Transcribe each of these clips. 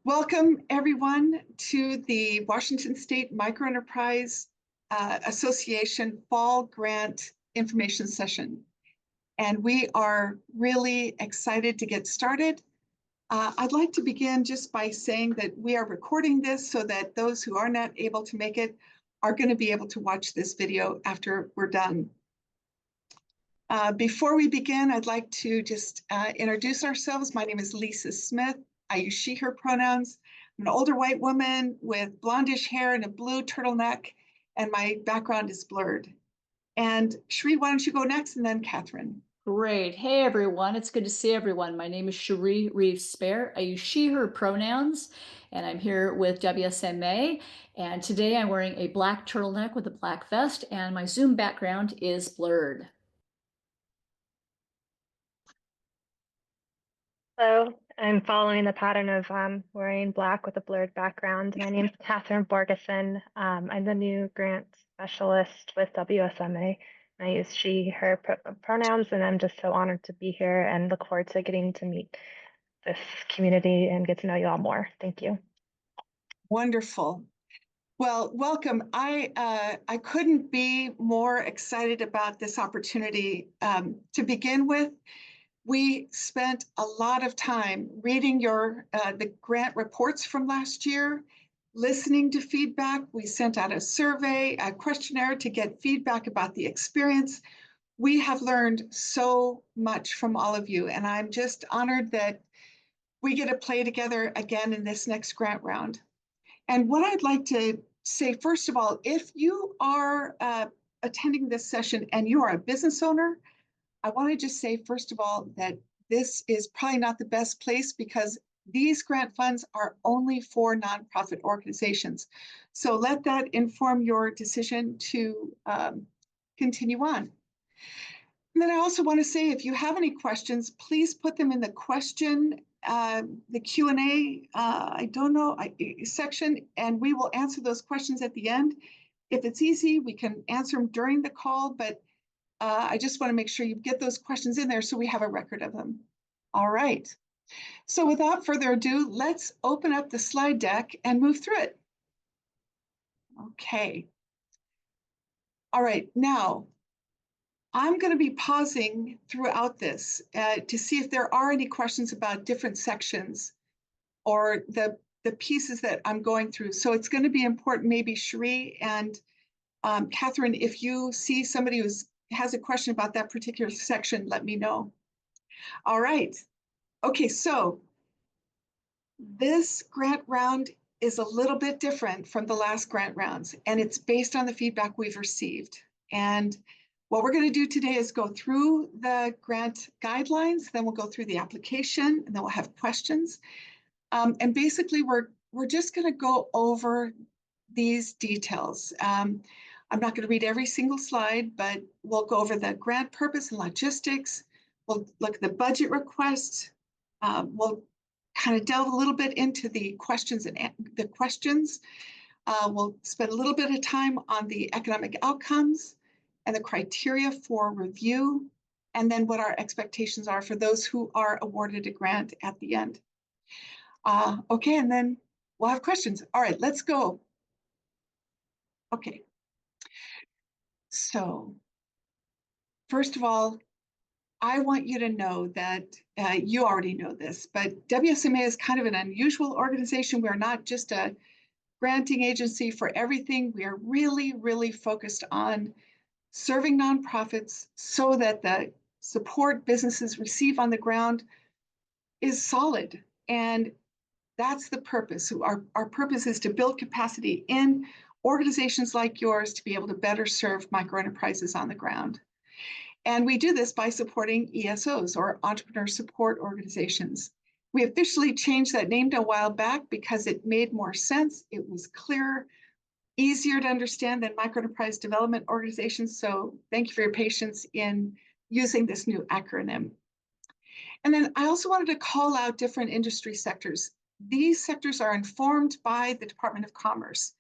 Welcome, everyone, to the Washington State Microenterprise Association Fall Grant Information Session. And we are really excited to get started. I'd like to begin just by saying that we are recording this so that those who are not able to make it are going to be able to watch this video after we're done. Before we begin, I'd like to just introduce ourselves. My name is Lisa Smith. I use she, her pronouns. I'm an older white woman with blondish hair and a blue turtleneck, and my background is blurred. And Sheree, why don't you go next, and then Catherine. Great. Hey, everyone. It's good to see everyone. My name is Cherie Reeves-Spare. I use she, her pronouns, and I'm here with WSMA. And today I'm wearing a black turtleneck with a black vest, and my Zoom background is blurred. Hello, I'm following the pattern of wearing black with a blurred background. My name is Catherine Borgeson. I'm the new grant specialist with WSMA. I use she, her pronouns, and I'm just so honored to be here and look forward to getting to meet this community and get to know you all more. Thank you. Wonderful. Well, welcome. I couldn't be more excited about this opportunity. To begin with, we spent a lot of time reading the grant reports from last year, listening to feedback. We sent out a survey, a questionnaire to get feedback about the experience. We have learned so much from all of you, and I'm just honored that we get to play together again in this next grant round. And what I'd like to say, first of all, if you are attending this session and you are a business owner, I want to just say, first of all, that this is probably not the best place because these grant funds are only for nonprofit organizations. So let that inform your decision to continue on. And then I also want to say, if you have any questions, please put them in the Q&A, section, and we will answer those questions at the end. If it's easy, we can answer them during the call, but I just want to make sure you get those questions in there so we have a record of them. All right. So without further ado, let's open up the slide deck and move through it. Okay. All right. Now, I'm going to be pausing throughout this to see if there are any questions about different sections or the pieces that I'm going through. So it's going to be important, maybe Cherie and Catherine, if you see somebody who has a question about that particular section, let me know. All right. Okay, so this grant round is a little bit different from the last grant rounds, and it's based on the feedback we've received. And what we're going to do today is go through the grant guidelines, then we'll go through the application, and then we'll have questions. And basically, we're just going to go over these details. I'm not going to read every single slide, but we'll go over the grant purpose and logistics. We'll look at the budget request. We'll kind of delve a little bit into the questions We'll spend a little bit of time on the economic outcomes and the criteria for review, and then what our expectations are for those who are awarded a grant at the end. Okay, and then we'll have questions. All right, let's go. Okay. So, first of all, I want you to know that you already know this, but WSMA is kind of an unusual organization. We're not just a granting agency for everything. We are really, really focused on serving nonprofits so that the support businesses receive on the ground is solid. And that's the purpose. Our purpose is to build capacity in organizations like yours to be able to better serve microenterprises on the ground. And we do this by supporting ESOs, or entrepreneur support organizations. We officially changed that name a while back because it made more sense. It was clearer, easier to understand than microenterprise development organizations. So thank you for your patience in using this new acronym. And then I also wanted to call out different industry sectors. These sectors are informed by the Department of Commerce.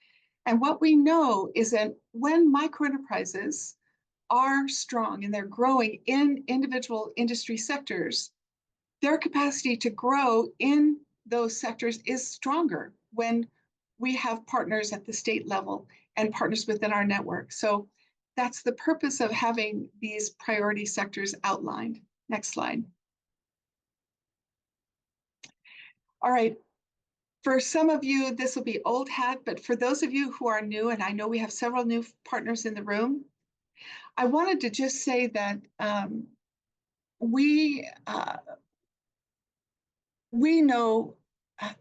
And what we know is that when microenterprises are strong and they're growing in individual industry sectors, their capacity to grow in those sectors is stronger when we have partners at the state level and partners within our network. So that's the purpose of having these priority sectors outlined. Next slide. All right. For some of you, this will be old hat, but for those of you who are new, and I know we have several new partners in the room, I wanted to just say that we know,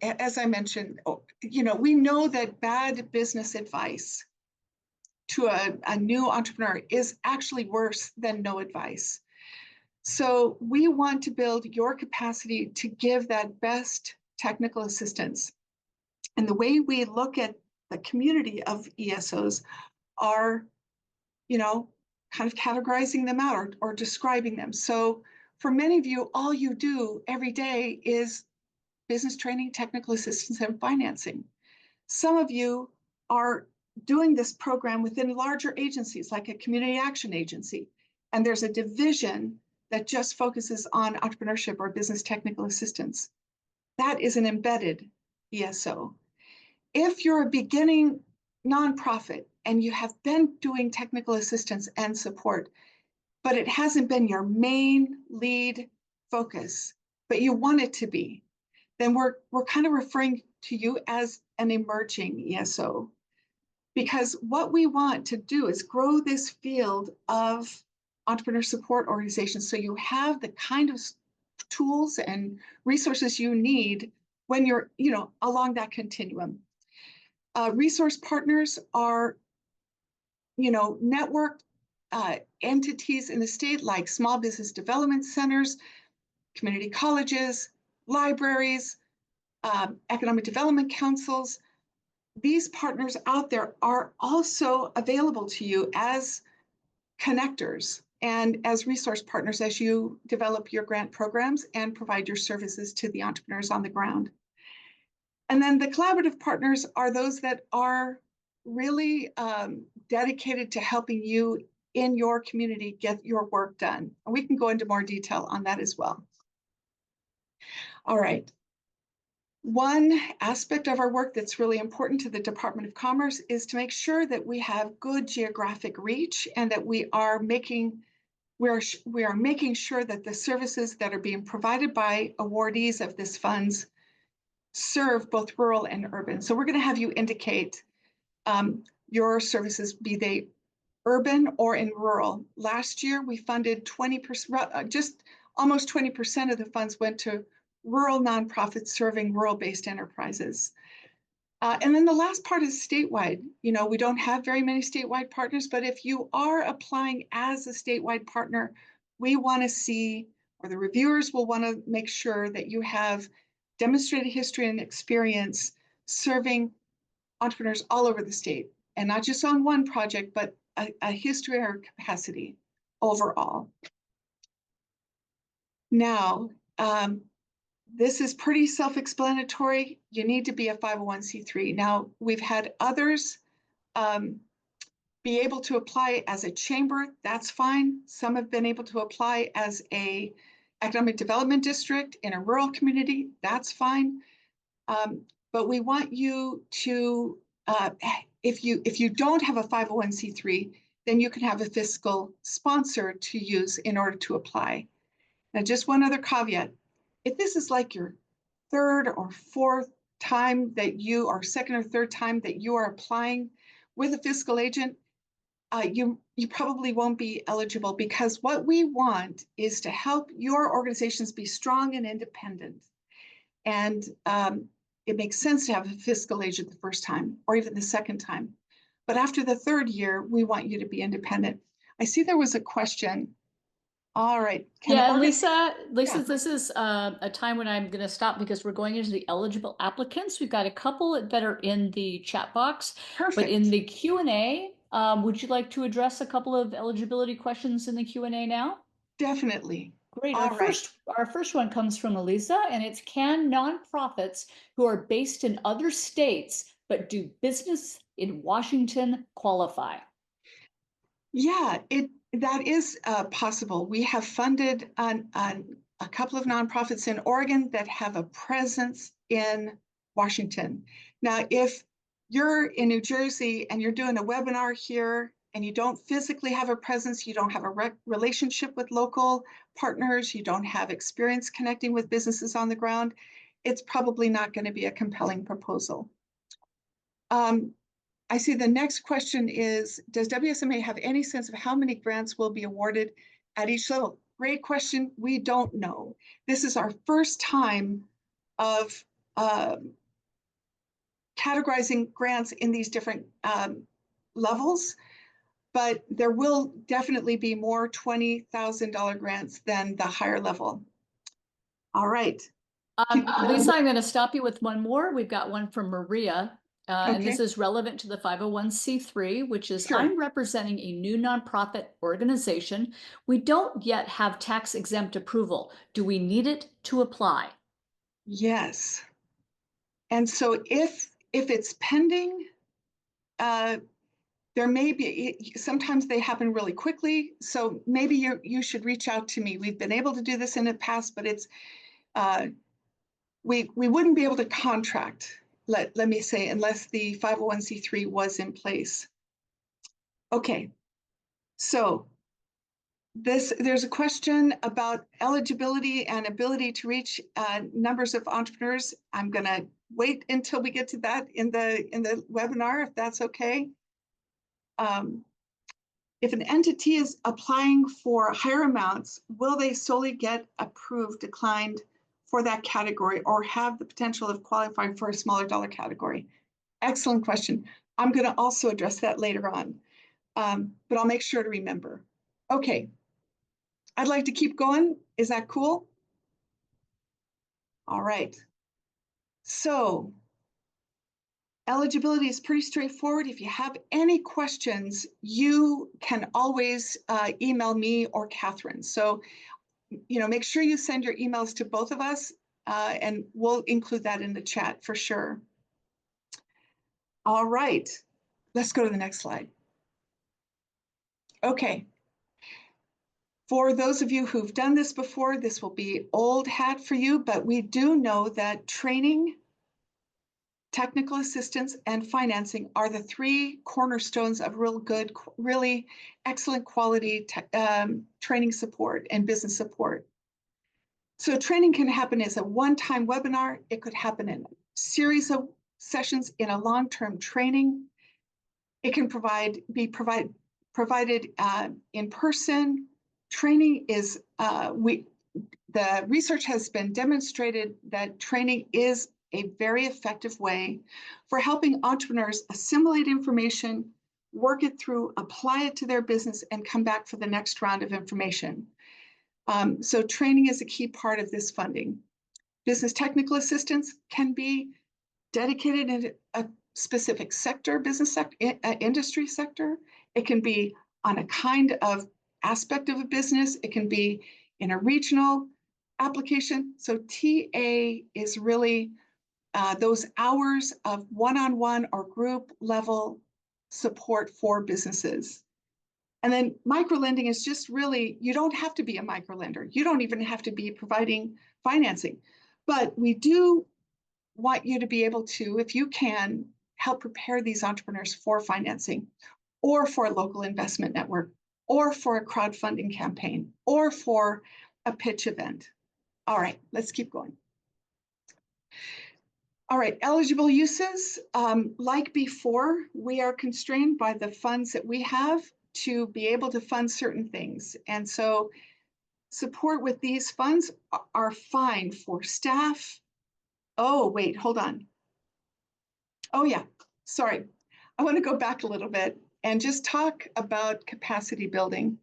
as I mentioned, we know that bad business advice to a new entrepreneur is actually worse than no advice. So we want to build your capacity to give that best technical assistance. And the way we look at the community of ESOs are, kind of categorizing them out or describing them. So for many of you, all you do every day is business training, technical assistance, and financing. Some of you are doing this program within larger agencies like a community action agency, and there's a division that just focuses on entrepreneurship or business technical assistance. That is an embedded ESO. If you're a beginning nonprofit and you have been doing technical assistance and support, but it hasn't been your main lead focus, but you want it to be, then we're kind of referring to you as an emerging ESO. Because what we want to do is grow this field of entrepreneur support organizations so you have the kind of tools and resources you need when you're, along that continuum. Resource partners are, networked entities in the state like small business development centers, community colleges, libraries, economic development councils. These partners out there are also available to you as connectors and as resource partners as you develop your grant programs and provide your services to the entrepreneurs on the ground. And then the collaborative partners are those that are really dedicated to helping you in your community get your work done. And we can go into more detail on that as well. All right. One aspect of our work that's really important to the Department of Commerce is to make sure that we have good geographic reach and that we are making sure that the services that are being provided by awardees of this funds serve both rural and urban. So we're going to have you indicate your services, be they urban or in rural. Last year, we funded 20%, just almost 20% of the funds went to rural nonprofits serving rural-based enterprises. And then the last part is statewide. We don't have very many statewide partners, but if you are applying as a statewide partner, we want to see, or the reviewers will want to make sure that you have demonstrated history and experience serving entrepreneurs all over the state, and not just on one project, but a history or capacity overall. Now, this is pretty self-explanatory. You need to be a 501c3. Now, we've had others be able to apply as a chamber. That's fine. Some have been able to apply as a economic development district in a rural community. That's fine. But we want you to, if you don't have a 501c3, then you can have a fiscal sponsor to use in order to apply. Now, just one other caveat. If this is like your third or fourth time that you, or second or third time that you are applying with a fiscal agent, you probably won't be eligible, because what we want is to help your organizations be strong and independent. And it makes sense to have a fiscal agent the first time or even the second time. But after the third year, we want you to be independent. I see there was a question. All right. Lisa, Yeah. This is a time when I'm going to stop because we're going into the eligible applicants. We've got a couple that are in the chat box. Perfect. But in the Q&A, would you like to address a couple of eligibility questions in the Q&A now? Definitely. Great. Our first one comes from Elisa, and it's: can nonprofits who are based in other states but do business in Washington qualify? Yeah, that is possible. We have funded a couple of nonprofits in Oregon that have a presence in Washington. Now, if you're in New Jersey and you're doing a webinar here and you don't physically have a presence, you don't have a relationship with local partners, you don't have experience connecting with businesses on the ground, it's probably not going to be a compelling proposal. I see the next question is, does WSMA have any sense of how many grants will be awarded at each level? Great question. We don't know. This is our first time of categorizing grants in these different levels, but there will definitely be more $20,000 grants than the higher level. All right. Lisa, I'm going to stop you with one more. We've got one from Maria. And this Okay. is relevant to the 501c3, which is Sure. I'm representing a new nonprofit organization. We don't yet have tax exempt approval. Do we need it to apply? Yes. And so if it's pending, there may be, sometimes they happen really quickly. So maybe you should reach out to me. We've been able to do this in the past, but it's, we wouldn't be able to contract, let me say, unless the 501c3 was in place. Okay, so there's a question about eligibility and ability to reach numbers of entrepreneurs. I'm gonna wait until we get to that in the webinar, if that's okay. If an entity is applying for higher amounts, will they solely get approved, declined for that category, or have the potential of qualifying for a smaller dollar category? Excellent question. I'm going to also address that later on, but I'll make sure to remember. Okay, I'd like to keep going. Is that cool? All right. So eligibility is pretty straightforward. If you have any questions, you can always email me or Catherine. So, make sure you send your emails to both of us, and we'll include that in the chat for sure. All right, let's go to the next slide. Okay. For those of you who've done this before, this will be old hat for you, but we do know that training, technical assistance, and financing are the three cornerstones of really excellent quality training support and business support. So training can happen as a one-time webinar. It could happen in a series of sessions in a long-term training. It can be provided in person. Training is, the research has been demonstrated that training is a very effective way for helping entrepreneurs assimilate information, work it through, apply it to their business, and come back for the next round of information. So training is a key part of this funding. Business technical assistance can be dedicated in a specific sector, business sector, industry sector. It can be on a kind of aspect of a business. It can be in a regional application. So TA is really those hours of one-on-one or group level support for businesses. And then microlending is just really, you don't have to be a microlender. You don't even have to be providing financing. But we do want you to be able to, if you can, help prepare these entrepreneurs for financing, or for a local investment network, or for a crowdfunding campaign, or for a pitch event. All right, let's keep going. All right, eligible uses. Like before, we are constrained by the funds that we have to be able to fund certain things. And so support with these funds are fine for staff. Oh, wait, hold on. Oh yeah, sorry. I want to go back a little bit and just talk about capacity building.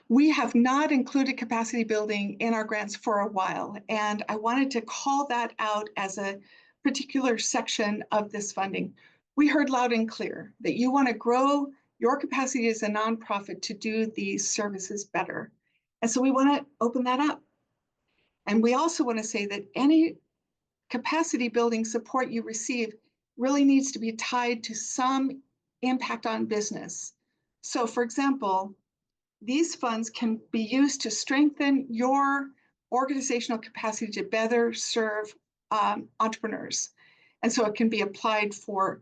We have not included capacity building in our grants for a while, and I wanted to call that out as a particular section of this funding. We heard loud and clear that you want to grow your capacity as a nonprofit to do these services better. And so we want to open that up. And we also want to say that any capacity building support you receive really needs to be tied to some impact on business. So for example, these funds can be used to strengthen your organizational capacity to better serve entrepreneurs. And so it can be applied for,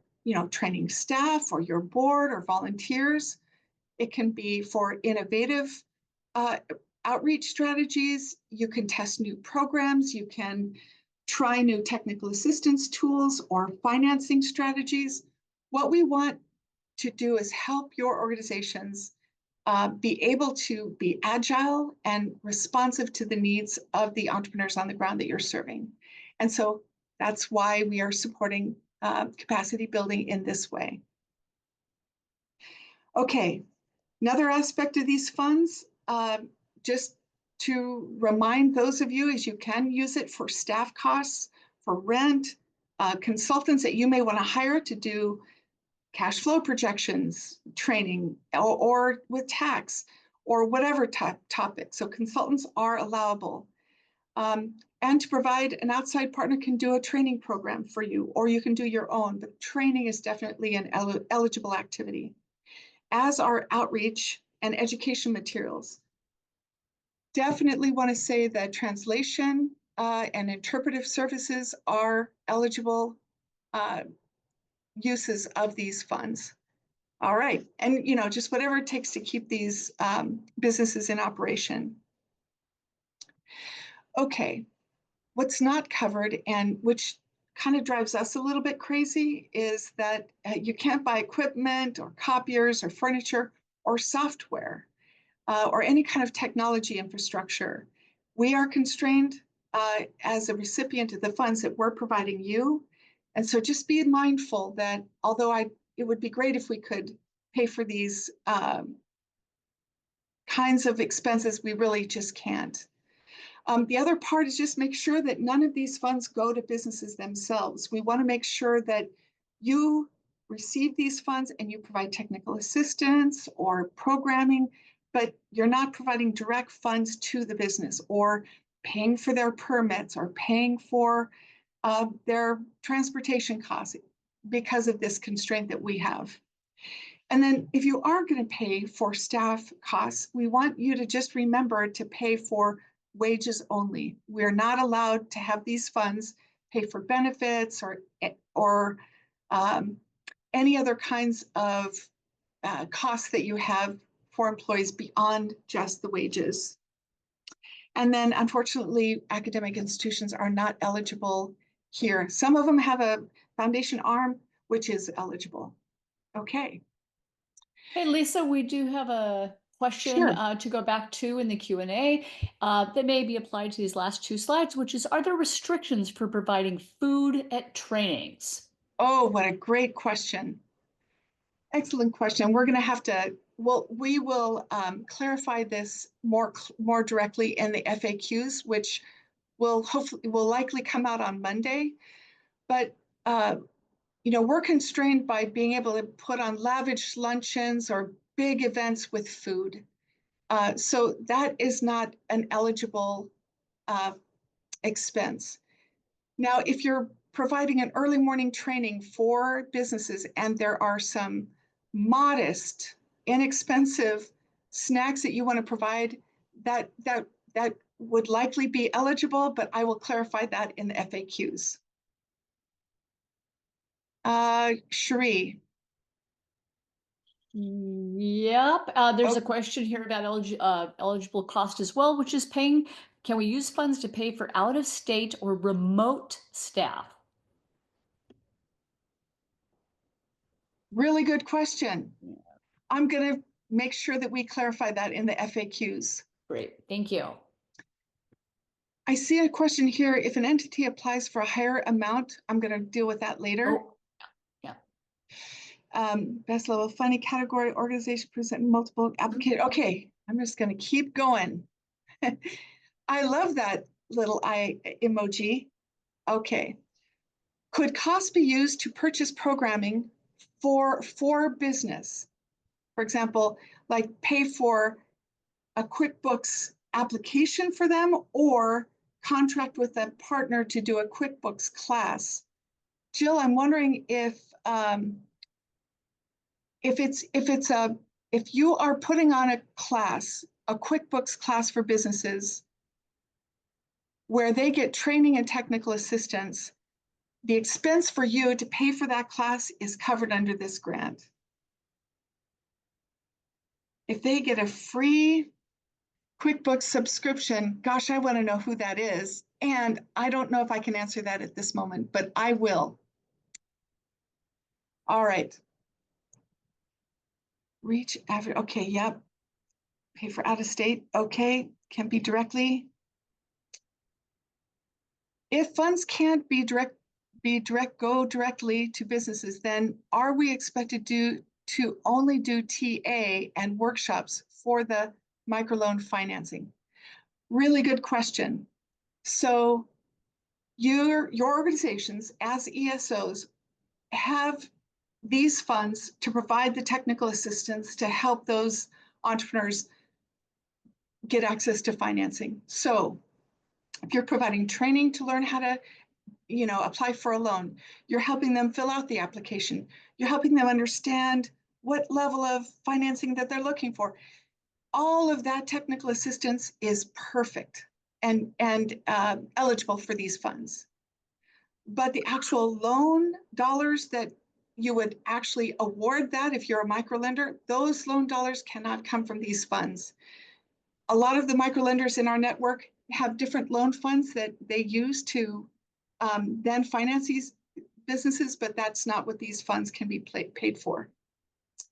training staff or your board or volunteers. It can be for innovative outreach strategies. You can test new programs. You can try new technical assistance tools or financing strategies. What we want to do is help your organizations be able to be agile and responsive to the needs of the entrepreneurs on the ground that you're serving. And so that's why we are supporting capacity building in this way. Okay, another aspect of these funds, just to remind those of you, is you can use it for staff costs, for rent, consultants that you may want to hire to do cash flow projections training, or with tax, or whatever topic. So consultants are allowable. And to provide an outside partner can do a training program for you, or you can do your own, but training is definitely an eligible activity, as are outreach and education materials. Definitely want to say that translation and interpretive services are eligible uses of these funds. All right, and just whatever it takes to keep these businesses in operation. Okay, what's not covered, and which kind of drives us a little bit crazy, is that you can't buy equipment or copiers or furniture or software or any kind of technology infrastructure. We are constrained as a recipient of the funds that we're providing you. And so just be mindful that although it would be great if we could pay for these kinds of expenses, we really just can't. The other part is just make sure that none of these funds go to businesses themselves. We want to make sure that you receive these funds and you provide technical assistance or programming, but you're not providing direct funds to the business or paying for their permits or paying for their transportation costs because of this constraint that we have. And then if you are going to pay for staff costs, we want you to just remember to pay for wages only. We're not allowed to have these funds pay for benefits or any other kinds of costs that you have for employees beyond just the wages. And then unfortunately, academic institutions are not eligible here. Some of them have a foundation arm, which is eligible. Okay. Hey, Lisa, we do have a question Sure. to go back to in the Q&A that may be applied to these last two slides, which is, are there restrictions for providing food at trainings? Oh, what a great question. Excellent question. We're going to have to, we will clarify this more directly in the FAQs, which will likely come out on Monday. But we're constrained by being able to put on lavish luncheons or big events with food. So that is not an eligible expense. Now, if you're providing an early morning training for businesses and there are some modest, inexpensive snacks that you want to provide, that would likely be eligible, but I will clarify that in the FAQs. Cherie. Yep. There's a question here about eligible cost as well, which is can we use funds to pay for out-of-state or remote staff? Really good question. I'm going to make sure that we clarify that in the FAQs. Great, thank you. I see a question here. If an entity applies for a higher amount, I'm going to deal with that later. Oh, yeah. Best level funding category, organization present multiple applications. Okay, I'm just going to keep going. I love that little eye emoji. Okay. Could costs be used to purchase programming for business? For example, like pay for a QuickBooks application for them or contract with a partner to do a QuickBooks class. Jill, I'm wondering if it's a if you are putting on a class, a QuickBooks class for businesses, where they get training and technical assistance, the expense for you to pay for that class is covered under this grant. If they get a free QuickBooks subscription, gosh, I want to know who that is. And I don't know if I can answer that at this moment, but I will. All right. Reach average. Okay, yep. Pay for out of state. Okay, can be directly. If funds can't go directly to businesses, then are we expected to only do TA and workshops for the microloan financing? Really good question. So your organizations as ESOs have these funds to provide the technical assistance to help those entrepreneurs get access to financing. So if you're providing training to learn how to, apply for a loan, you're helping them fill out the application, you're helping them understand what level of financing that they're looking for. All of that technical assistance is perfect and eligible for these funds. But the actual loan dollars that you would actually award that if you're a microlender, those loan dollars cannot come from these funds. A lot of the microlenders in our network have different loan funds that they use to then finance these businesses, but that's not what these funds can be paid for.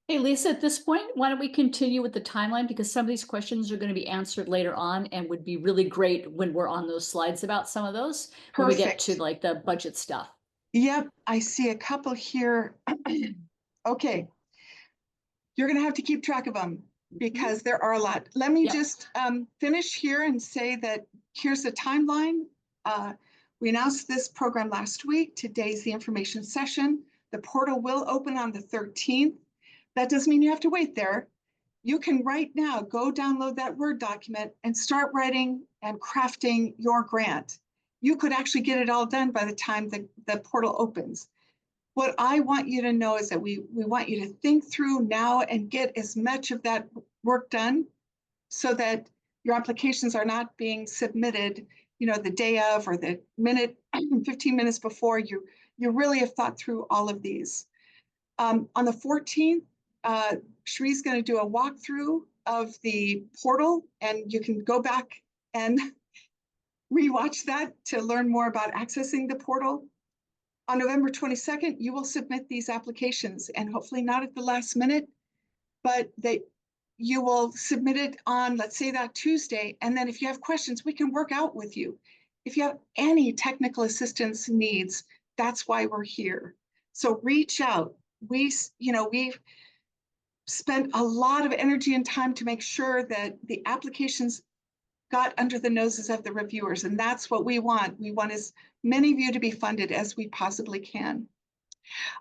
Hey, Lisa, at this point, why don't we continue with the timeline? Because some of these questions are going to be answered later on and would be really great when we're on those slides about some of those, when we get to like the budget stuff. Yep, I see a couple here. Okay, you're going to have to keep track of them because there are a lot. Let me just finish here and say that here's the timeline. We announced this program last week. Today's the information session. The portal will open on the 13th. That doesn't mean you have to wait there. You can right now go download that Word document and start writing and crafting your grant. You could actually get it all done by the time the portal opens. What I want you to know is that we want you to think through now and get as much of that work done so that your applications are not being submitted, the day of or the 15 minutes before. You really have thought through all of these. On the 14th, Cherie's going to do a walkthrough of the portal, and you can go back and rewatch that to learn more about accessing the portal. On November 22nd, you will submit these applications, and hopefully not at the last minute, but you will submit it on, let's say, that Tuesday. And then if you have questions, we can work out with you. If you have any technical assistance needs, that's why we're here. So reach out. We've spent a lot of energy and time to make sure that the applications got under the noses of the reviewers, and that's what we want. We want as many of you to be funded as we possibly can.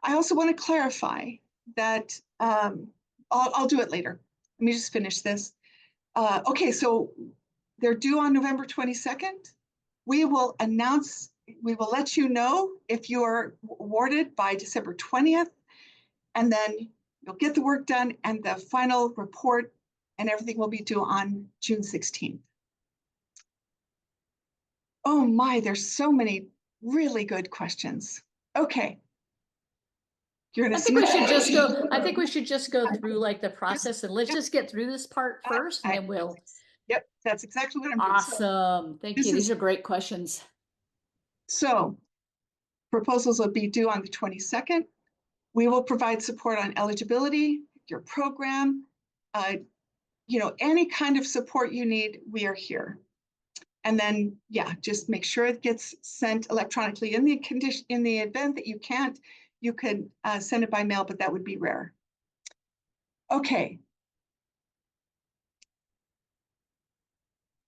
I also want to clarify that I'll do it later. Let me just finish this. Okay, so they're due on November 22nd. We will let you know if you are awarded by December 20th, and then you'll get the work done, and the final report and everything will be due on June 16th. Oh my, there's so many really good questions. Okay. I think we should just go through like the process, and let's just get through this part first, and then we'll. Yep, that's exactly what I'm doing. Awesome. Thank you. These are great questions. So proposals will be due on the 22nd. We will provide support on eligibility, your program, any kind of support you need, we are here. And then, just make sure it gets sent electronically. In the event that you can't, you could send it by mail, but that would be rare. Okay.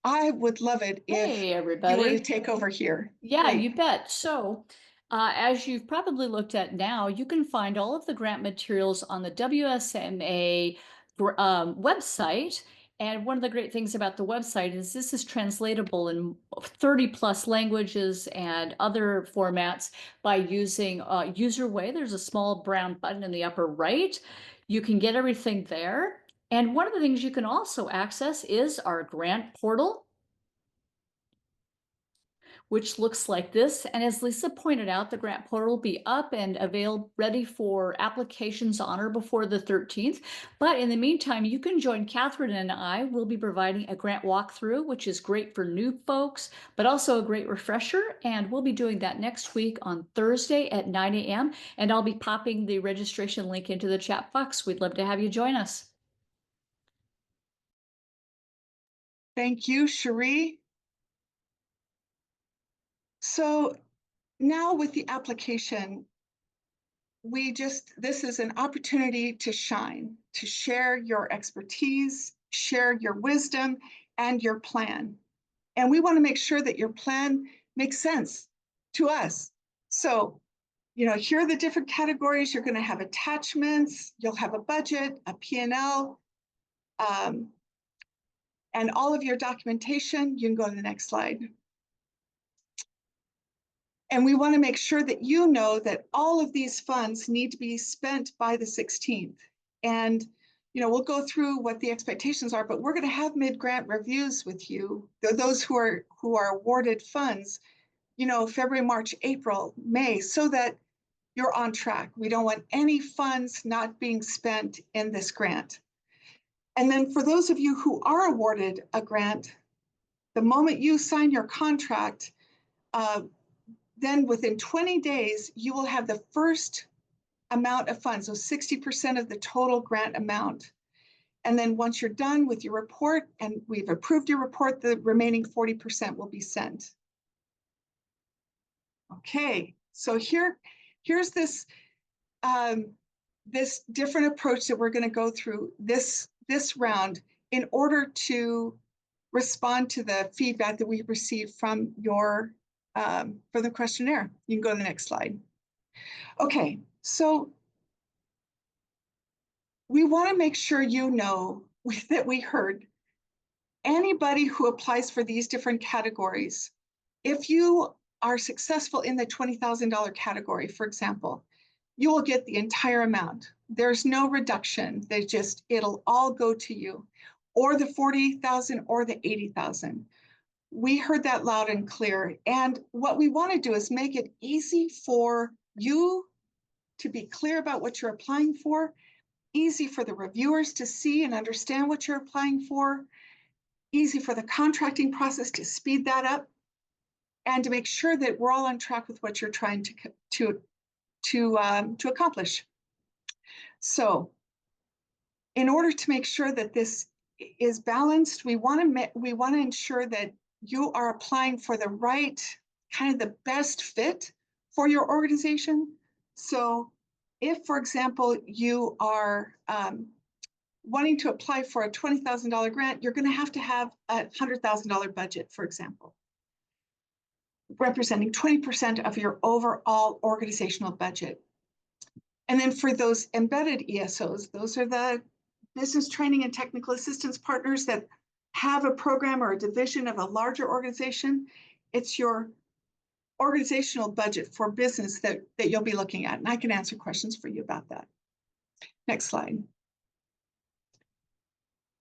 I would love it if everybody. You were to take over here. Yeah, you bet. So, as you've probably looked at now, you can find all of the grant materials on the WSMA website. And one of the great things about the website is this is translatable in 30 plus languages and other formats by using User Way. There's a small brown button in the upper right. You can get everything there. And one of the things you can also access is our grant portal, which looks like this. And as Lisa pointed out, the grant portal will be up and available, ready for applications on or before the 13th. But in the meantime, you can join Catherine and I. We'll be providing a grant walkthrough, which is great for new folks, but also a great refresher. And we'll be doing that next week on Thursday at 9 a.m. And I'll be popping the registration link into the chat box. We'd love to have you join us. Thank you, Cherie. So now with the application, this is an opportunity to shine, to share your expertise, share your wisdom and your plan. And we want to make sure that your plan makes sense to us. So, here are the different categories. You're going to have attachments, you'll have a budget, a P&L, and all of your documentation. You can go to the next slide. And we want to make sure that you know that all of these funds need to be spent by the 16th. And, we'll go through what the expectations are, but we're going to have mid-grant reviews with you, those who are awarded funds, February, March, April, May, so that you're on track. We don't want any funds not being spent in this grant. And then for those of you who are awarded a grant, the moment you sign your contract, then within 20 days, you will have the first amount of funds, so 60% of the total grant amount. And then once you're done with your report and we've approved your report, the remaining 40% will be sent. Okay, so here's this, this different approach that we're going to go through this round in order to respond to the feedback that we received from your for the questionnaire. You can go to the next slide. Okay, so we want to make sure you know that we heard anybody who applies for these different categories. If you are successful in the $20,000 category, for example, you will get the entire amount. There's no reduction. It'll all go to you, or the 40,000 or the 80,000. We heard that loud and clear. And what we want to do is make it easy for you to be clear about what you're applying for, easy for the reviewers to see and understand what you're applying for, easy for the contracting process to speed that up, and to make sure that we're all on track with what you're trying to accomplish. So in order to make sure that this is balanced, we want to ensure that you are applying for the right, kind of the best fit for your organization. So if, for example, you are wanting to apply for a $20,000 grant, you're going to have a $100,000 budget, for example, representing 20% of your overall organizational budget. And then for those embedded ESOs, those are the business training and technical assistance partners that have a program or a division of a larger organization. It's your organizational budget for business that you'll be looking at. And I can answer questions for you about that. Next slide.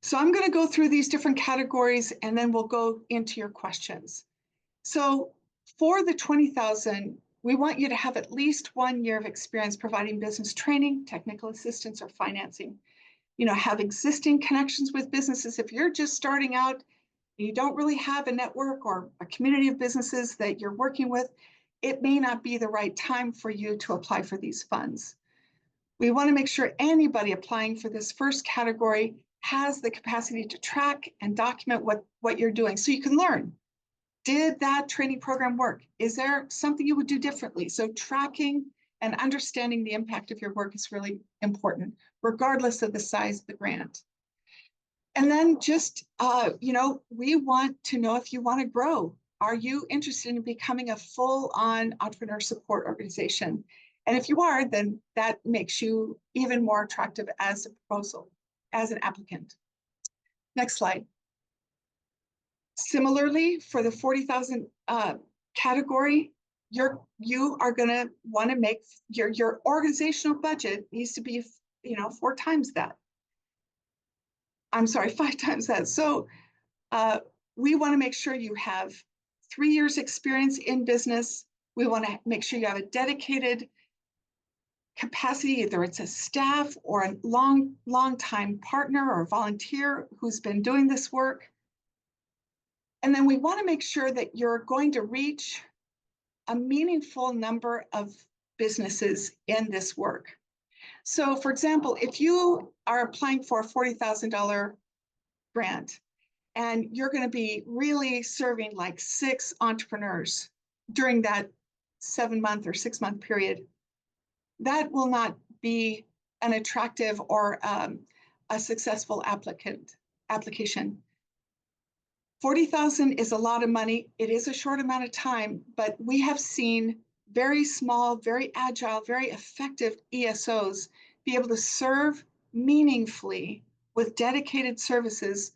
So I'm going to go through these different categories and then we'll go into your questions. So for the 20,000, we want you to have at least 1 year of experience providing business training, technical assistance, or financing. Have existing connections with businesses. If you're just starting out, and you don't really have a network or a community of businesses that you're working with, it may not be the right time for you to apply for these funds. We want to make sure anybody applying for this first category has the capacity to track and document what you're doing so you can learn. Did that training program work? Is there something you would do differently? So tracking and understanding the impact of your work is really important, regardless of the size of the grant. And then just, we want to know if you want to grow. Are you interested in becoming a full-on entrepreneur support organization? And if you are, then that makes you even more attractive as a proposal, as an applicant. Next slide. Similarly, for the 40,000 category, you are going to want to make your organizational budget needs to be 4 times that. I'm sorry, 5 times that. So we want to make sure you have 3 years experience in business. We want to make sure you have a dedicated capacity, either it's a staff or a long time partner or volunteer who's been doing this work. And then we want to make sure that you're going to reach a meaningful number of businesses in this work. So for example, if you are applying for a $40,000 grant and you're going to be really serving like 6 entrepreneurs during that 7-month or 6-month period, that will not be an attractive or a successful application. 40,000 is a lot of money. It is a short amount of time, but we have seen very small, very agile, very effective ESOs be able to serve meaningfully with dedicated services,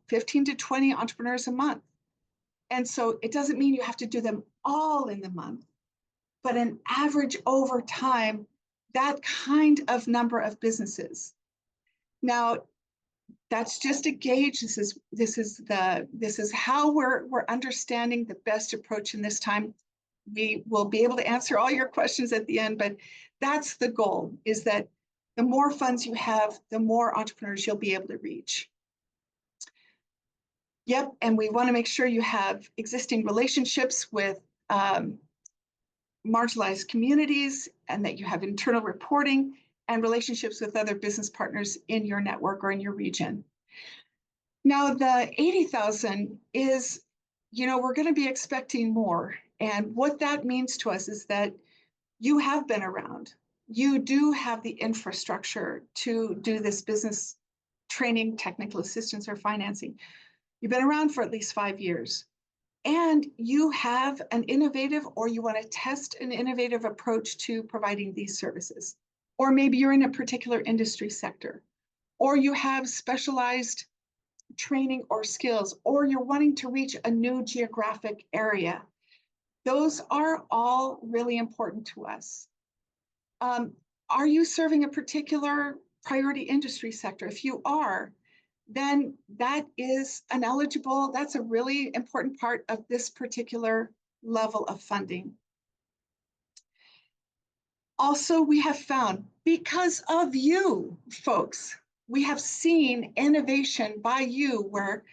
15 to 20 entrepreneurs a month. And so it doesn't mean you have to do them all in the month, but an average over time, that kind of number of businesses. Now, that's just a gauge. This is how we're understanding the best approach in this time. We will be able to answer all your questions at the end, but that's the goal, is that the more funds you have, the more entrepreneurs you'll be able to reach. Yep, and we want to make sure you have existing relationships with marginalized communities, and that you have internal reporting and relationships with other business partners in your network or in your region. Now, the 80,000 is, we're going to be expecting more. And what that means to us is that you have been around. You do have the infrastructure to do this business training, technical assistance, or financing. You've been around for at least 5 years. And you have an innovative, or you want to test an innovative approach to providing these services. Or maybe you're in a particular industry sector, or you have specialized training or skills, or you're wanting to reach a new geographic area. Those are all really important to us. Are you serving a particular priority industry sector? If you are, then that's a really important part of this particular level of funding. Also, we have found, because of you folks, we have seen innovation by you where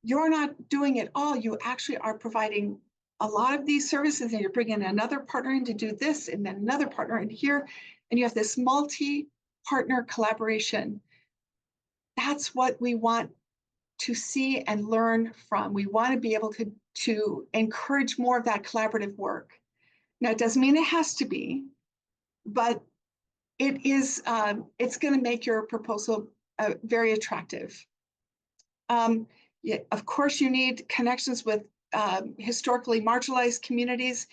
you're not doing it all. You actually are providing a lot of these services, and you're bringing another partner in to do this, and then another partner in here, and you have this multi-partner collaboration. That's what we want to see and learn from. We want to be able to encourage more of that collaborative work. Now, it doesn't mean it has to be, but it is. It's going to make your proposal very attractive. Yeah, of course, you need connections with historically marginalized communities,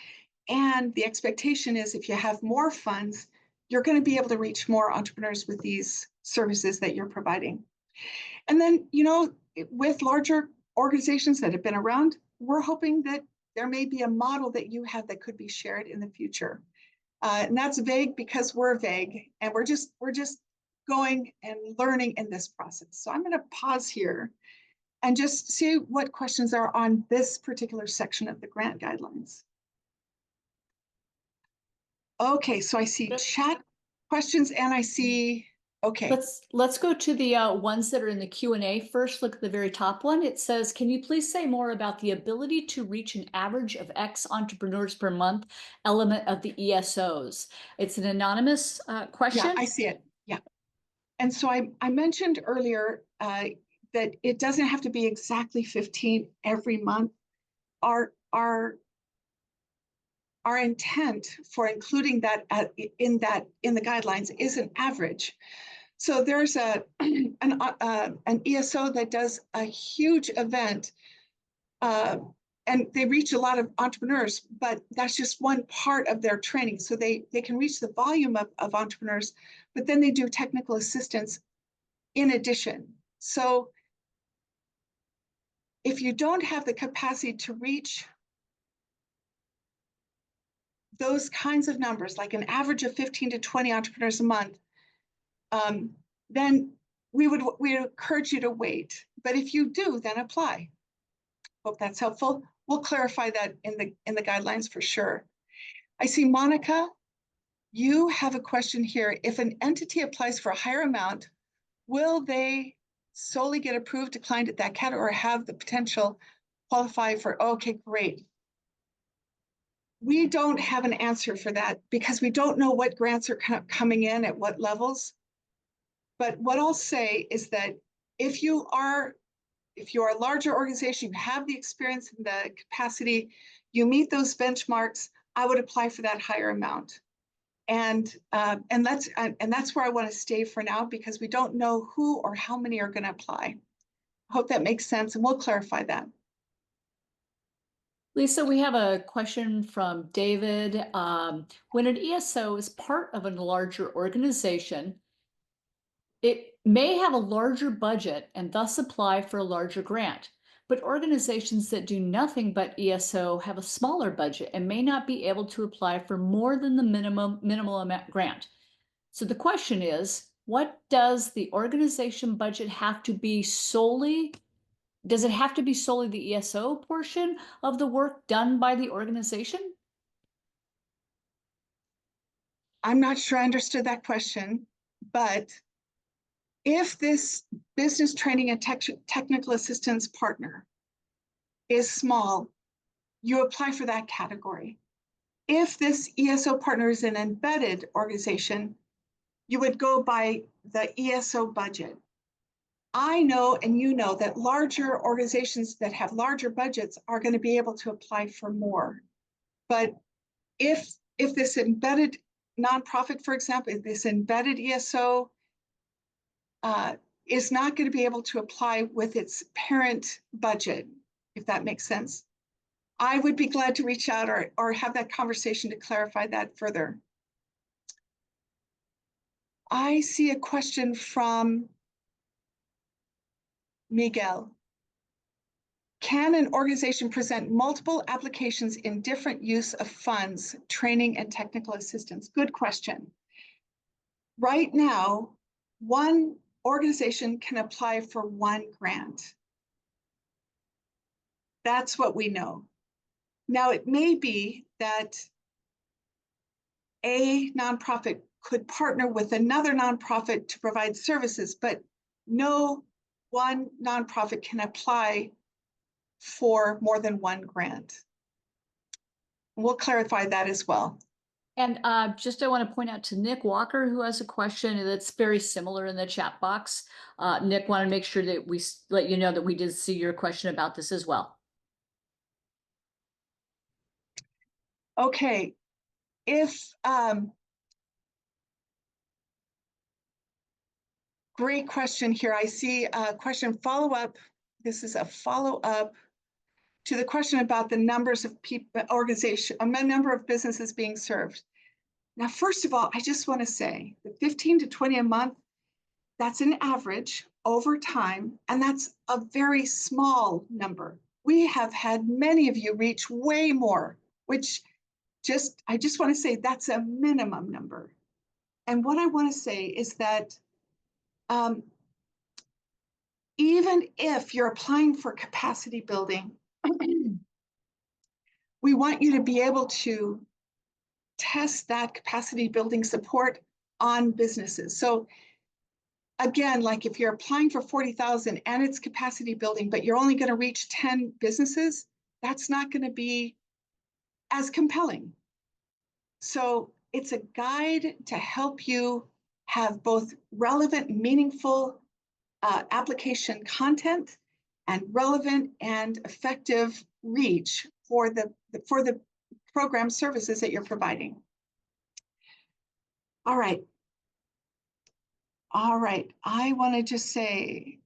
and the expectation is if you have more funds, you're going to be able to reach more entrepreneurs with these services that you're providing. And then, with larger organizations that have been around, we're hoping that there may be a model that you have that could be shared in the future. And that's vague because we're vague, and we're just going and learning in this process. So I'm going to pause here and just see what questions are on this particular section of the grant guidelines. Okay, so I see chat questions, and I see, okay. Let's go to the ones that are in the Q&A first. Look at the very top one. It says, can you please say more about the ability to reach an average of X entrepreneurs per month element of the ESOs? It's an anonymous question. Yeah, I see it. Yeah. And so I mentioned earlier that it doesn't have to be exactly 15 every month. Our intent for including that in the guidelines is an average. So there's an ESO that does a huge event, and they reach a lot of entrepreneurs, but that's just one part of their training. So they can reach the volume of entrepreneurs, but then they do technical assistance in addition. So if you don't have the capacity to reach those kinds of numbers, like an average of 15 to 20 entrepreneurs a month, then we encourage you to wait. But if you do, then apply. Hope that's helpful. We'll clarify that in the guidelines for sure. I see Monica, you have a question here. If an entity applies for a higher amount, will they solely get approved, declined at that category, or have the potential qualify for? Okay, great. We don't have an answer for that because we don't know what grants are coming in at what levels. But what I'll say is that if you are a larger organization, you have the experience and the capacity, you meet those benchmarks, I would apply for that higher amount. And that's where I want to stay for now because we don't know who or how many are going to apply. I hope that makes sense, and we'll clarify that. Lisa, we have a question from David. When an ESO is part of a larger organization, it may have a larger budget and thus apply for a larger grant. But organizations that do nothing but ESO have a smaller budget and may not be able to apply for more than the minimal amount grant. So the question is, what does the organization budget have to be solely? Does it have to be solely the ESO portion of the work done by the organization? I'm not sure I understood that question, but if this business training and technical assistance partner is small, you apply for that category. If this ESO partner is an embedded organization, you would go by the ESO budget. I know, and you know, that larger organizations that have larger budgets are going to be able to apply for more. But if this embedded nonprofit, for example, if this embedded ESO is not going to be able to apply with its parent budget, if that makes sense, I would be glad to reach out or have that conversation to clarify that further. I see a question from Miguel. Can an organization present multiple applications in different use of funds, training, and technical assistance? Good question. Right now, one organization can apply for one grant. That's what we know. Now, it may be that a nonprofit could partner with another nonprofit to provide services, but no one nonprofit can apply for more than one grant. We'll clarify that as well. And just I want to point out to Nick Walker, who has a question that's very similar in the chat box. Nick, want to make sure that we let you know that we did see your question about this as well. Okay, great question here. I see a question follow-up. This is a follow-up to the question about the numbers of people, a number of businesses being served. Now, first of all, I just want to say that 15 to 20 a month, that's an average over time, and that's a very small number. We have had many of you reach way more, which I just want to say that's a minimum number. And what I want to say is that even if you're applying for capacity building, we want you to be able to test that capacity building support on businesses. So again, like if you're applying for 40,000 and it's capacity building, but you're only going to reach 10 businesses, that's not going to be as compelling. So it's a guide to help you have both relevant, meaningful application content and relevant and effective reach for the program services that you're providing. All right. I want to just say,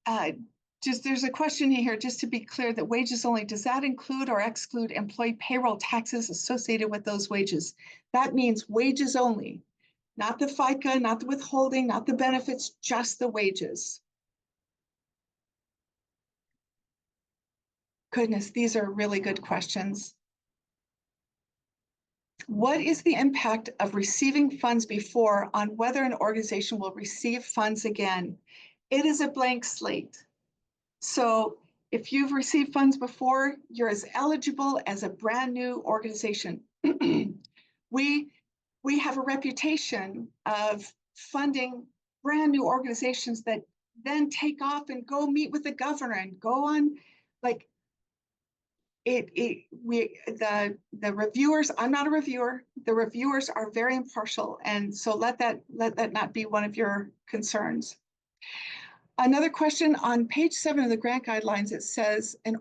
there's a question here, just to be clear, that wages only, does that include or exclude employee payroll taxes associated with those wages? That means wages only, not the FICA, not the withholding, not the benefits, just the wages. Goodness, these are really good questions. What is the impact of receiving funds before on whether an organization will receive funds again? It is a blank slate. So if you've received funds before, you're as eligible as a brand new organization. We have a reputation of funding brand new organizations that then take off and go meet with the governor and go on like the reviewers. I'm not a reviewer. The reviewers are very impartial, and so let that not be one of your concerns. Another question on page 7 of the grant guidelines, it says an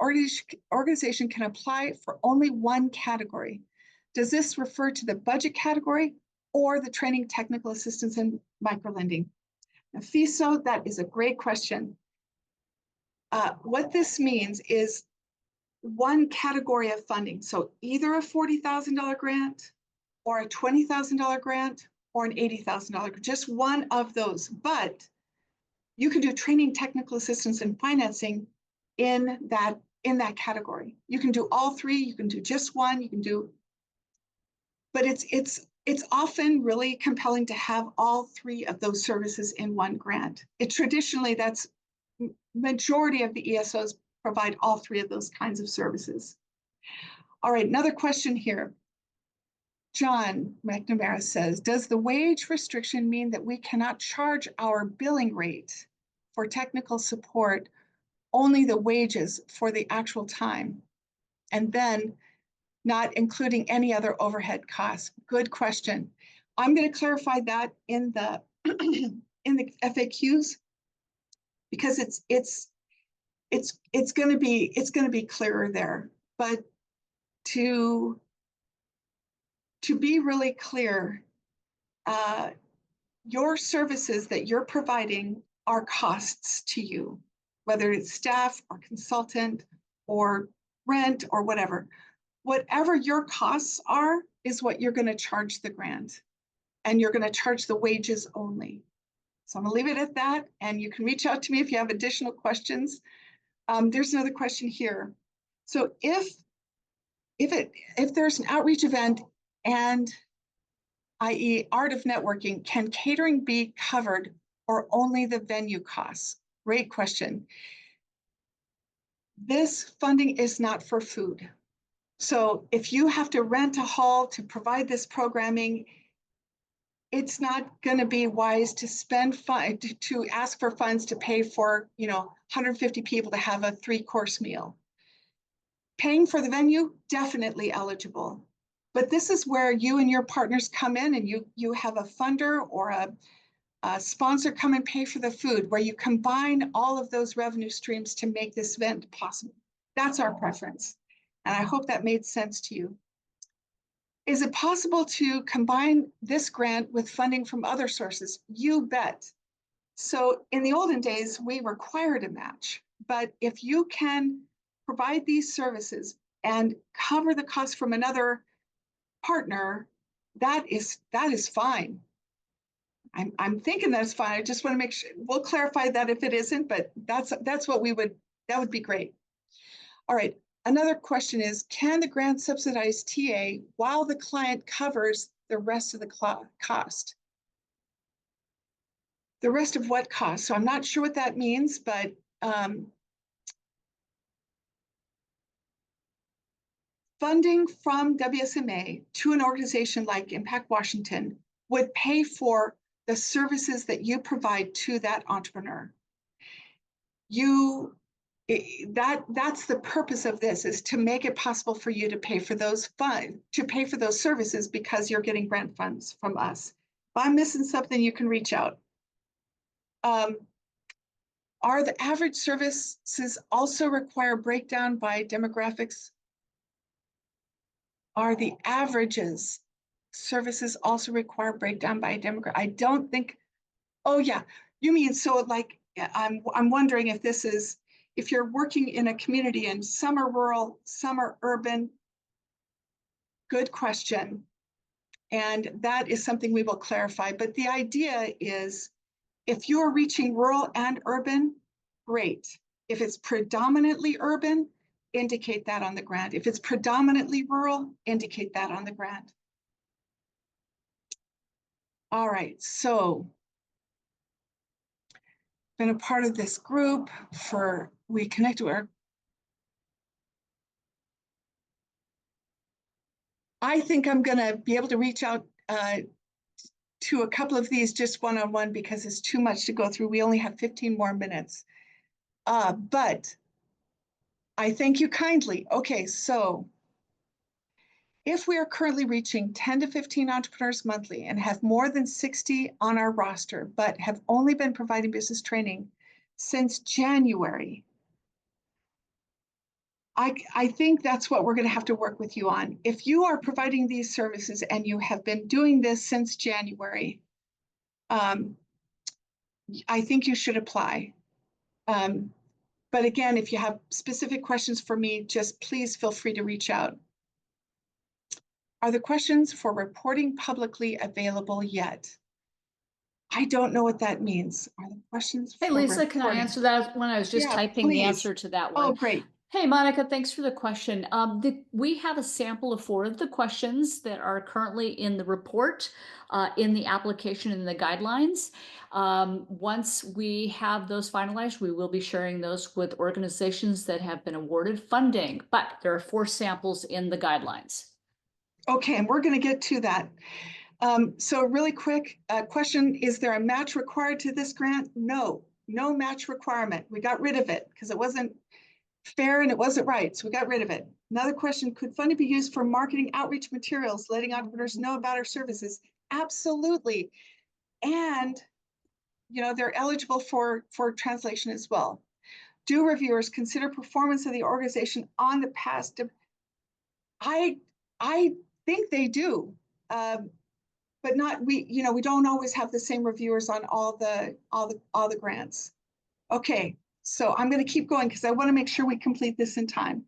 organization can apply for only one category. Does this refer to the budget category or the training, technical assistance, and microlending? Now, FISO, that is a great question. What this means is one category of funding. So either a $40,000 grant or a $20,000 grant or an $80,000, just one of those. But you can do training, technical assistance, and financing in that category. You can do all three, you can do just one, you can do, but it's often really compelling to have all three of those services in one grant. Traditionally, that's majority of the ESOs provide all three of those kinds of services. All right, another question here. John McNamara says, does the wage restriction mean that we cannot charge our billing rate for technical support, only the wages for the actual time, and then not including any other overhead costs? Good question. I'm going to clarify that in the in the FAQs, because it's going to be clearer there. But to be really clear, your services that you're providing are costs to you, whether it's staff or consultant or rent or whatever. Whatever your costs are is what you're going to charge the grant, and you're going to charge the wages only. So I'm going to leave it at that, and you can reach out to me if you have additional questions. There's another question here. So if there's an outreach event and, i.e. art of networking, can catering be covered or only the venue costs? Great question. This funding is not for food. So if you have to rent a hall to provide this programming, it's not going to be wise to to ask for funds to pay for 150 people to have a 3-course meal. Paying for the venue, definitely eligible. But this is where you and your partners come in, and you have a funder or a sponsor come and pay for the food, where you combine all of those revenue streams to make this event possible. That's our preference. And I hope that made sense to you. Is it possible to combine this grant with funding from other sources? You bet. So in the olden days, we required a match. But if you can provide these services and cover the cost from another partner, that is fine. I'm thinking that's fine. I just want to make sure we'll clarify that if it isn't, but that would be great. All right. Another question is, can the grant subsidize TA while the client covers the rest of the cost? The rest of what cost? So I'm not sure what that means, but funding from WSMA to an organization like Impact Washington would pay for the services that you provide to that entrepreneur. That's the purpose of this, is to make it possible for you to pay for those services, because you're getting grant funds from us. If I'm missing something, you can reach out. Are the average services also require breakdown by demographics? Are the averages services also require breakdown by demographic? I don't think. Oh yeah, you mean so like I'm wondering if this is, if you're working in a community and some are rural, some are urban. Good question. And that is something we will clarify. But the idea is, if you're reaching rural and urban, great. If it's predominantly urban, indicate that on the grant. If it's predominantly rural, indicate that on the grant. All right, so been a part of this group we connected with I think I'm gonna be able to reach out to a couple of these just one-on-one because it's too much to go through. We only have 15 more minutes. But I thank you kindly. Okay, so if we are currently reaching 10 to 15 entrepreneurs monthly and have more than 60 on our roster, but have only been providing business training since January, I think that's what we're going to have to work with you on. If you are providing these services and you have been doing this since January, I think you should apply. But again, if you have specific questions for me, just please feel free to reach out. Are the questions for reporting publicly available yet? I don't know what that means. Are the questions Hey, for Lisa, can I reporting? answer that when I was just Yeah, typing the please. answer to that Oh, one? great. Hey, Monica, thanks for the question. We have a sample of 4 of the questions that are currently in the report, in the application and the guidelines. Once we have those finalized, we will be sharing those with organizations that have been awarded funding, but there are 4 samples in the guidelines. Okay, and we're going to get to that. So really quick question, is there a match required to this grant? No, no match requirement. We got rid of it because it wasn't fair and it wasn't right, so we got rid of it. Another question, could funding be used for marketing outreach materials, letting entrepreneurs know about our services? Absolutely. And they're eligible for translation as well. Do reviewers consider performance of the organization on the past? I think they do, but not we don't always have the same reviewers on all the grants. Okay, so I'm going to keep going because I want to make sure we complete this in time.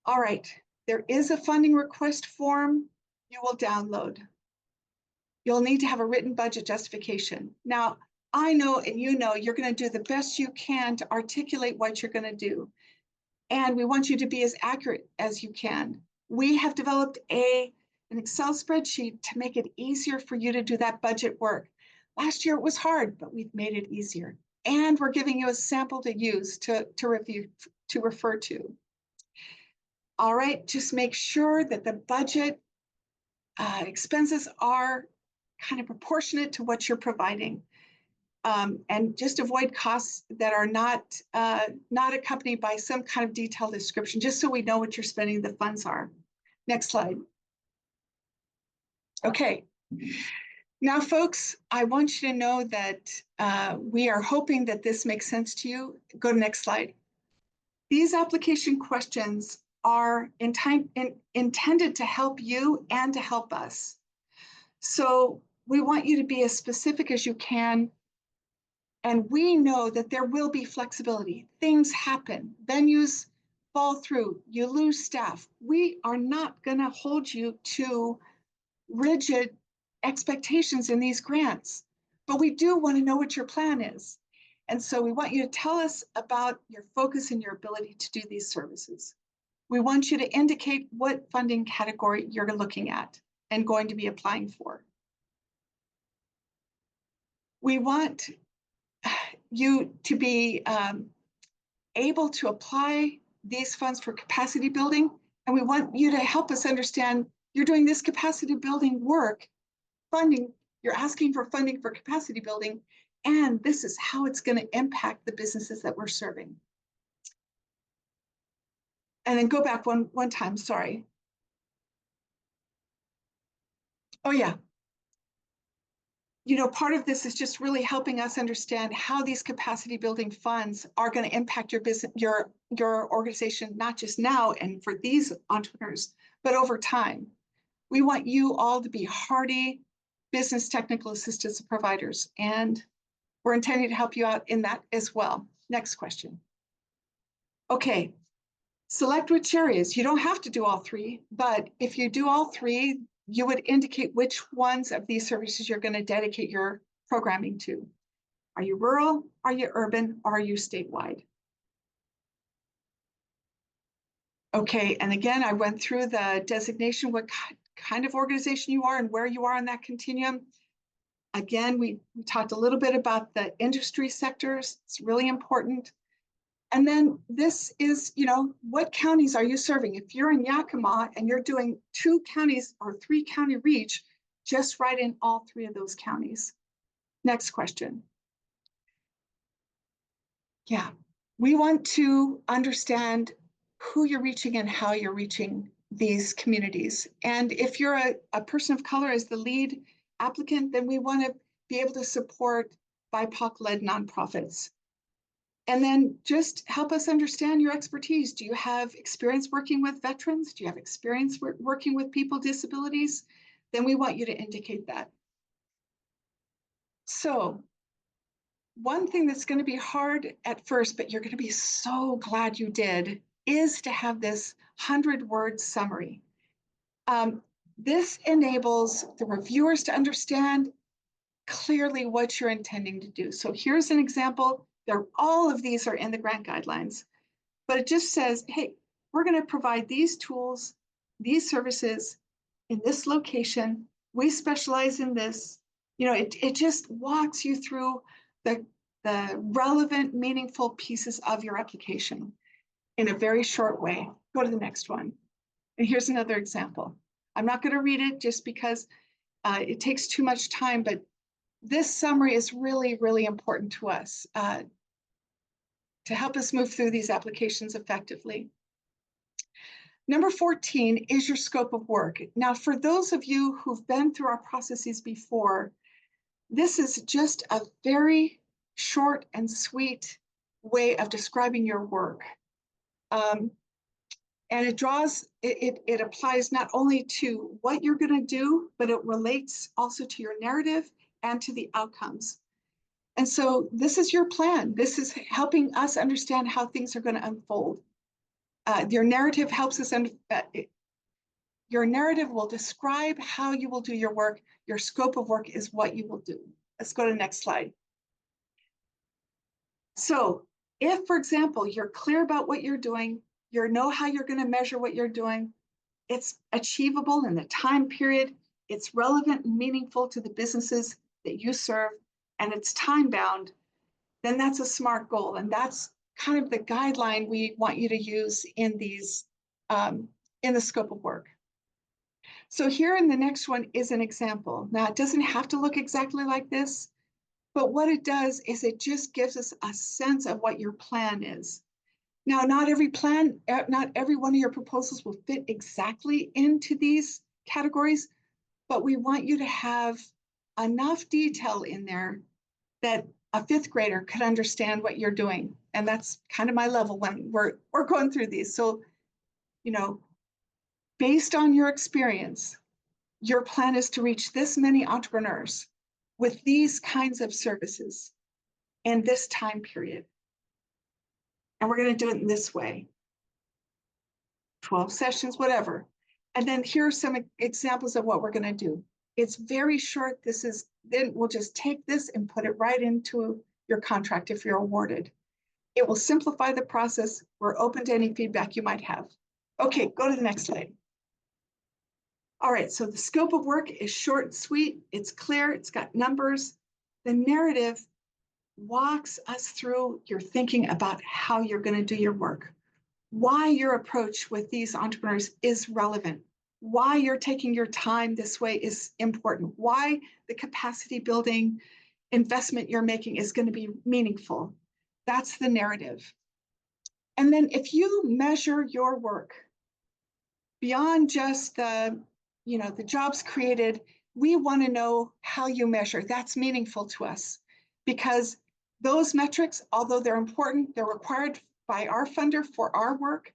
All right, there is a funding request form you will download. You'll need to have a written budget justification. Now, I know and you're going to do the best you can to articulate what you're going to do. And we want you to be as accurate as you can. We have developed an Excel spreadsheet to make it easier for you to do that budget work. Last year it was hard, but we've made it easier. And we're giving you a sample to use to refer to. All right, just make sure that the budget expenses are kind of proportionate to what you're providing. And just avoid costs that are not accompanied by some kind of detailed description, just so we know what you're spending the funds are. Next slide. Okay. Now, folks, I want you to know that we are hoping that this makes sense to you. Go to next slide. These application questions are intended to help you and to help us. So we want you to be as specific as you can. And we know that there will be flexibility. Things happen. Venues fall through. You lose staff. We are not going to hold you to rigid expectations in these grants, but we do want to know what your plan is. And so we want you to tell us about your focus and your ability to do these services. We want you to indicate what funding category you're looking at and going to be applying for. We want you to be able to apply these funds for capacity building, and we want you to help us understand you're doing this capacity building work, funding, you're asking for funding for capacity building, and this is how it's going to impact the businesses that we're serving. And then go back one time, sorry. Oh yeah. Part of this is just really helping us understand how these capacity building funds are going to impact your business, your organization, not just now and for these entrepreneurs, but over time. We want you all to be hardy business technical assistance providers, and we're intending to help you out in that as well. Next question. Okay, select which areas. You don't have to do all 3, but if you do all 3, you would indicate which ones of these services you're going to dedicate your programming to. Are you rural? Are you urban? Or are you statewide? Okay, and again, I went through the designation. What kind of organization you are and where you are on that continuum. Again, we talked a little bit about the industry sectors. It's really important. And then this is, what counties are you serving? If you're in Yakima and you're doing 2 counties or 3 county reach, just write in all 3 of those counties. Next question. Yeah, we want to understand who you're reaching and how you're reaching these communities. And if you're a person of color as the lead applicant, then we want to be able to support BIPOC-led nonprofits. And then just help us understand your expertise. Do you have experience working with veterans? Do you have experience working with people with disabilities? Then we want you to indicate that. So one thing that's going to be hard at first, but you're going to be so glad you did, is to have this 100-word summary. This enables the reviewers to understand clearly what you're intending to do. So here's an example. All of these are in the grant guidelines, but it just says, hey, we're going to provide these tools, these services in this location. We specialize in this. It just walks you through the relevant, meaningful pieces of your application in a very short way. Go to the next one. And here's another example. I'm not going to read it just because it takes too much time, but this summary is really, really important to us to help us move through these applications effectively. Number 14 is your scope of work. Now, for those of you who've been through our processes before, this is just a very short and sweet way of describing your work. And it applies not only to what you're going to do, but it relates also to your narrative and to the outcomes. And so this is your plan. This is helping us understand how things are going to unfold. Your narrative helps us, your narrative will describe how you will do your work. Your scope of work is what you will do. Let's go to the next slide. So if, for example, you're clear about what you're doing, you know how you're going to measure what you're doing, it's achievable in the time period, it's relevant and meaningful to the businesses that you serve, and it's time bound, then that's a SMART goal. And that's kind of the guideline we want you to use in these, in the scope of work. So here in the next one is an example. Now, it doesn't have to look exactly like this, but what it does is it just gives us a sense of what your plan is. Now, not every plan, not every one of your proposals will fit exactly into these categories, but we want you to have enough detail in there that a 5th grader could understand what you're doing. And that's kind of my level when we're going through these. So, based on your experience, your plan is to reach this many entrepreneurs with these kinds of services in this time period. And we're going to do it in this way. 12 sessions, whatever. And then here are some examples of what we're going to do. It's very short. Then we'll just take this and put it right into your contract if you're awarded. It will simplify the process. We're open to any feedback you might have. Okay, go to the next slide. All right, so the scope of work is short and sweet. It's clear. It's got numbers. The narrative walks us through your thinking about how you're going to do your work, why your approach with these entrepreneurs is relevant, why you're taking your time this way is important, why the capacity building investment you're making is going to be meaningful. That's the narrative. And then if you measure your work beyond just the jobs created, we want to know how you measure. That's meaningful to us because those metrics, although they're important, they're required by our funder for our work.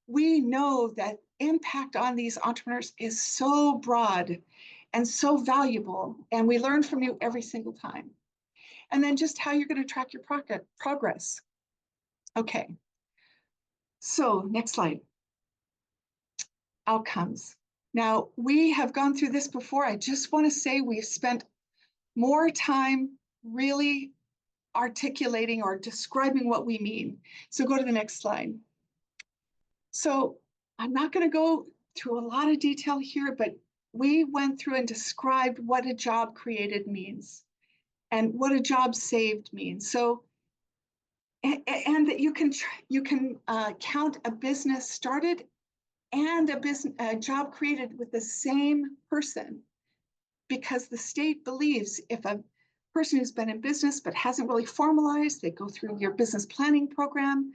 We know that impact on these entrepreneurs is so broad and so valuable, and we learn from you every single time. And then just how you're going to track your progress. Okay, so next slide. Outcomes. Now, we have gone through this before. I just want to say we've spent more time really articulating or describing what we mean. So go to the next slide. So I'm not going to go through a lot of detail here, but we went through and described what a job created means and what a job saved means. So, and that you can count a business started and a job created with the same person, because the state believes if a person who's been in business but hasn't really formalized, they go through your business planning program,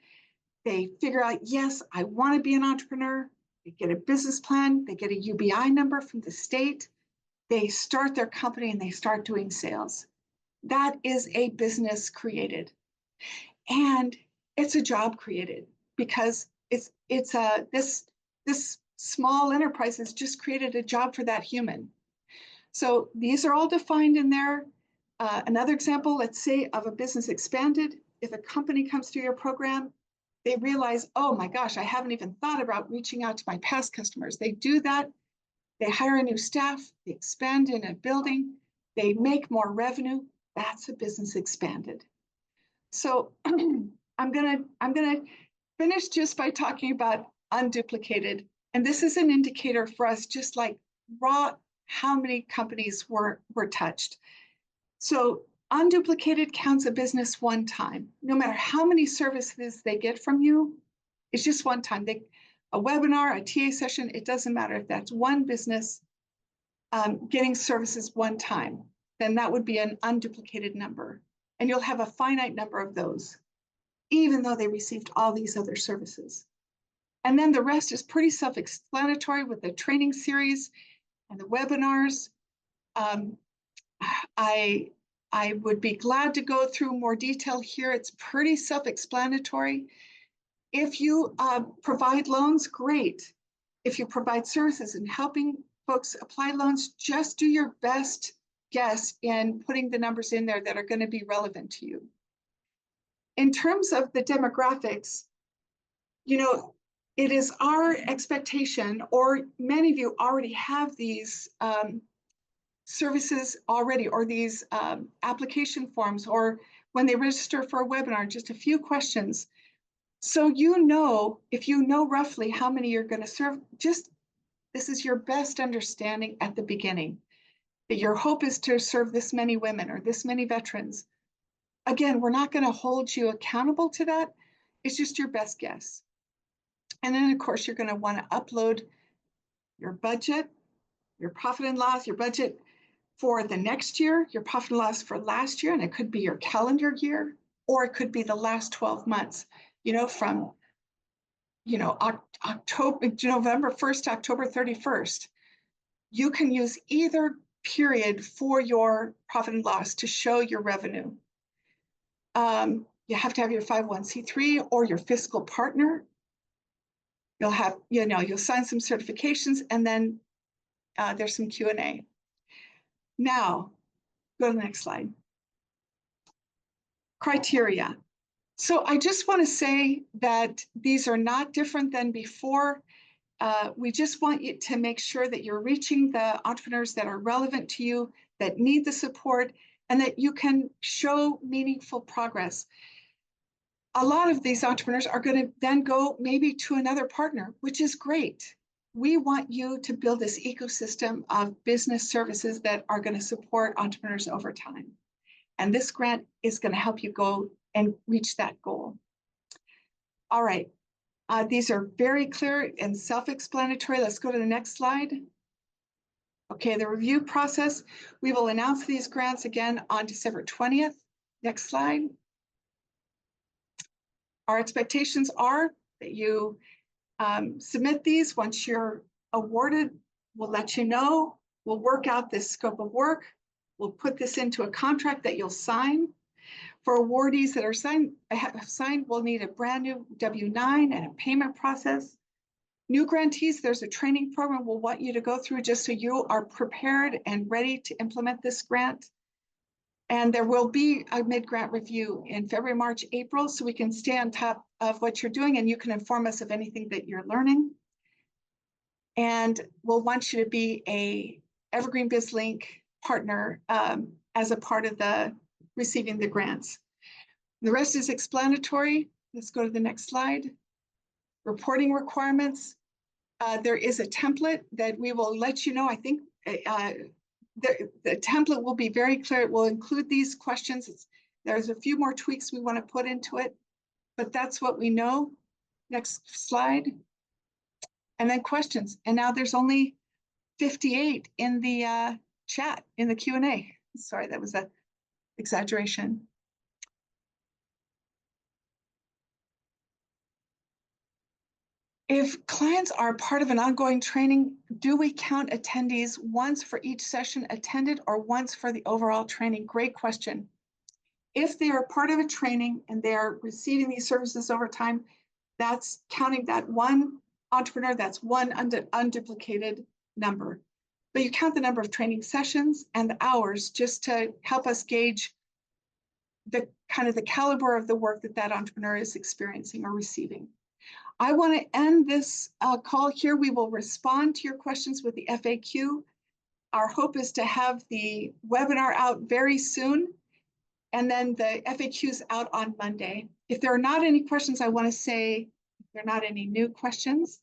they figure out, yes, I want to be an entrepreneur, they get a business plan, they get a UBI number from the state, they start their company and they start doing sales. That is a business created. And it's a job created, because this small enterprise has just created a job for that human. So these are all defined in there. Another example, let's say, of a business expanded. If a company comes through your program, they realize, oh my gosh, I haven't even thought about reaching out to my past customers. They do that. They hire a new staff. They expand in a building. They make more revenue. That's a business expanded. So I'm gonna finish just by talking about unduplicated. And this is an indicator for us, just like raw, how many companies were touched. So unduplicated counts a business one time. No matter how many services they get from you, it's just one time. A webinar, a TA session, it doesn't matter. If that's one business getting services one time, then that would be an unduplicated number. And you'll have a finite number of those, even though they received all these other services. And then the rest is pretty self-explanatory with the training series and the webinars. I would be glad to go through more detail here. It's pretty self-explanatory. If you provide loans, great. If you provide services and helping folks apply loans, just do your best guess in putting the numbers in there that are going to be relevant to you. In terms of the demographics, you know, it is our expectation, or many of you already have these services already, or these application forms, or when they register for a webinar, just a few questions. So you know, if you know roughly how many you're going to serve, just this is your best understanding at the beginning, that your hope is to serve this many women or this many veterans. Again, we're not going to hold you accountable to that. It's just your best guess. And then, of course, you're going to want to upload your budget, your profit and loss, your budget for the next year, your profit and loss for last year, and it could be your calendar year, or it could be the last 12 months, you know, from, you know, November 1st to October 31st. You can use either period for your profit and loss to show your revenue. You have to have your 501c3 or your fiscal partner. You'll have, you know, you'll sign some certifications, and then there's some Q&A. Now, go to the next slide. Criteria. So I just want to say that these are not different than before. We just want you to make sure that you're reaching the entrepreneurs that are relevant to you, that need the support, and that you can show meaningful progress. A lot of these entrepreneurs are going to then go maybe to another partner, which is great. We want you to build this ecosystem of business services that are going to support entrepreneurs over time. And this grant is going to help you go and reach that goal. All right. These are very clear and self-explanatory. Let's go to the next slide. Okay, the review process. We will announce these grants again on December 20th. Next slide. Our expectations are that you submit these. Once you're awarded, we'll let you know. We'll work out this scope of work. We'll put this into a contract that you'll sign. For awardees that are signed, we'll need a brand new W-9 and a payment process. New grantees, there's a training program we'll want you to go through just so you are prepared and ready to implement this grant. And there will be a mid-grant review in February, March, April, so we can stay on top of what you're doing, and you can inform us of anything that you're learning. And we'll want you to be a Evergreen BizLink partner as a part of the receiving the grants. The rest is explanatory. Let's go to the next slide. Reporting requirements. There is a template that we will let you know. I think the template will be very clear. It will include these questions. There's a few more tweaks we want to put into it, but that's what we know. Next slide. And then questions. And now there's only 58 in the chat, in the Q&A. Sorry, that was an exaggeration. If clients are part of an ongoing training, do we count attendees once for each session attended or once for the overall training? Great question. If they are part of a training and they are receiving these services over time, that's counting that one entrepreneur, that's one unduplicated number. But you count the number of training sessions and the hours just to help us gauge the kind of the caliber of the work that that entrepreneur is experiencing or receiving. I want to end this call here. We will respond to your questions with the FAQ. Our hope is to have the webinar out very soon, and then the FAQs out on Monday. If there are not any questions, I want to say, if there are not any new questions,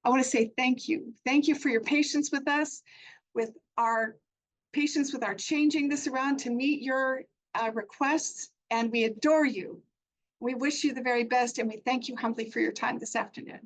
I want to say thank you. Thank you for your patience with us, with our patience with our changing this around to meet your requests, and we adore you. We wish you the very best, and we thank you humbly for your time this afternoon.